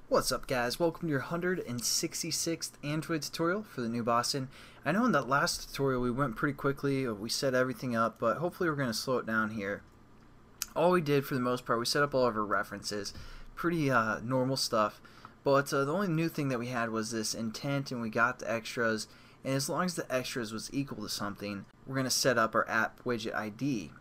What's up, guys? Welcome to your 166th Android tutorial for the new Boston. I know in that last tutorial we went pretty quickly, we set everything up, but hopefully we're going to slow it down here. All we did for the most part, we set up all of our references, pretty normal stuff, but the only new thing that we had was this intent, and we got the extras, and as long as the extras was equal to something, we're going to set up our app widget ID.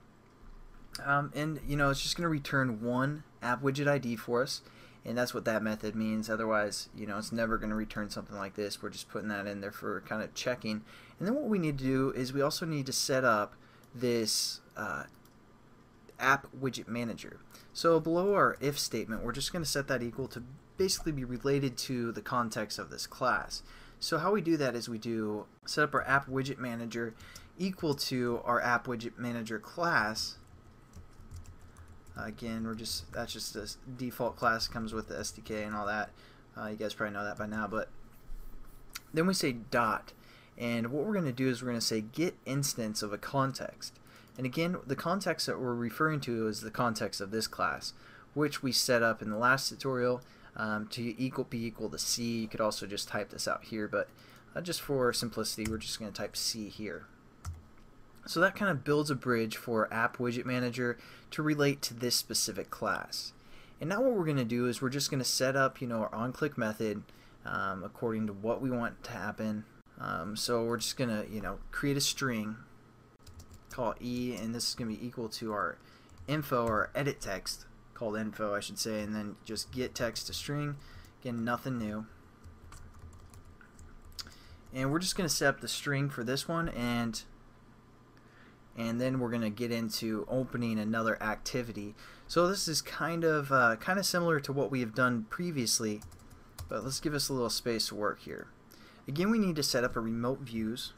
And you know, it's just going to return one app widget ID for us. And that's what that method means. Otherwise, you know, it's never going to return something like this. We're just putting that in there for kind of checking. And then what we need to do is we also need to set up this app widget manager. So below our if statement, we're just going to set that equal to basically be related to the context of this class. So how we do that is we do set up our app widget manager equal to our app widget manager class. Again, that's just this default class that comes with the SDK and all that. You guys probably know that by now, but then we say dot, and what we're going to do is we're going to say get instance of a context. And again, the context that we're referring to is the context of this class, which we set up in the last tutorial to be equal to C. You could also just type this out here, but just for simplicity, we're just going to type C here. So that kind of builds a bridge for App Widget Manager to relate to this specific class. And now what we're going to do is we're just going to set up, you know, our onClick method according to what we want to happen. So we're just going to, you know, create a string, call it E, and this is going to be equal to our info or edit text, called info I should say, and then just get text to string. Again, nothing new. And we're just going to set up the string for this one, and then we're going to get into opening another activity. So this is kind of similar to what we have done previously, but let's give us a little space to work here. Again, we need to set up a remote views,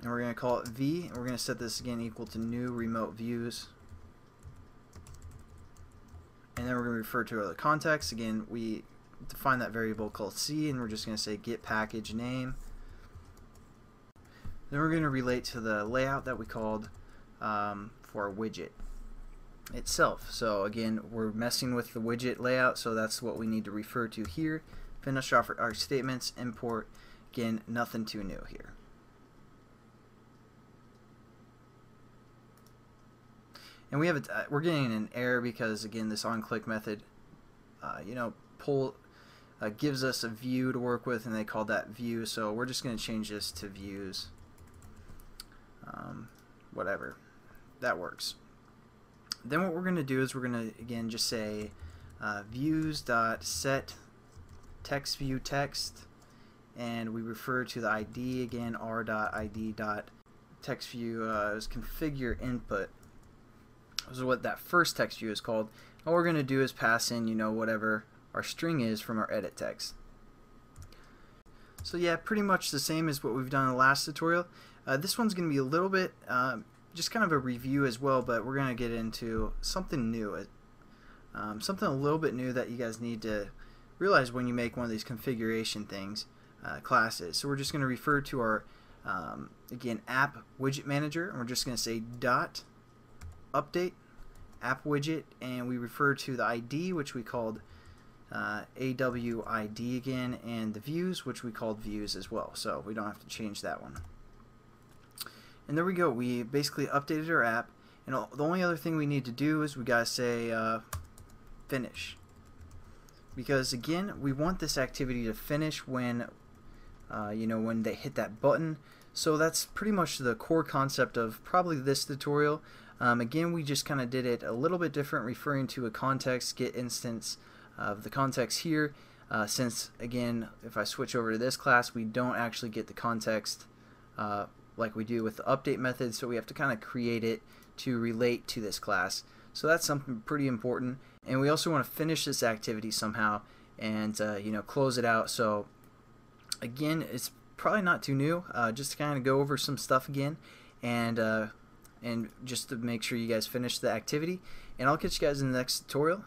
and we're going to call it V, and we're going to set this again equal to new remote views, and then we're going to refer to the context. Again, we define that variable called C, and we're just going to say get package name. Then we're going to relate to the layout that we called for our widget itself. So again, we're messing with the widget layout, so that's what we need to refer to here. Finish off our statements, import. Again, nothing too new here. And we have we're getting an error because again, this onClick method, you know, gives us a view to work with, and they call that view. So we're just going to change this to views. Whatever, that works. Then what we're going to do is we're going to again just say views.set text view text, and we refer to the ID again, r.id.text view is configure input. This is what that first text view is called. All we're going to do is pass in, you know, whatever our string is from our edit text. So yeah, pretty much the same as what we've done in the last tutorial. This one's going to be a little bit just kind of a review as well, but we're going to get into something new, something a little bit new that you guys need to realize when you make one of these configuration things, classes. So we're just going to refer to our again app widget manager, and we're just going to say dot update app widget, and we refer to the ID, which we called AWID again, and the views, which we called views as well, so we don't have to change that one. And there we go, we basically updated our app, and the only other thing we need to do is we gotta say finish, because again, we want this activity to finish when you know, when they hit that button. So that's pretty much the core concept of probably this tutorial. Again, we just kind of did it a little bit different, referring to a context, get instance of the context here, since again, if I switch over to this class, we don't actually get the context like we do with the update method, so we have to kind of create it to relate to this class. So that's something pretty important, and we also want to finish this activity somehow and you know, close it out. So again, it's probably not too new, just to kind of go over some stuff again, and just to make sure you guys finish the activity, and I'll catch you guys in the next tutorial.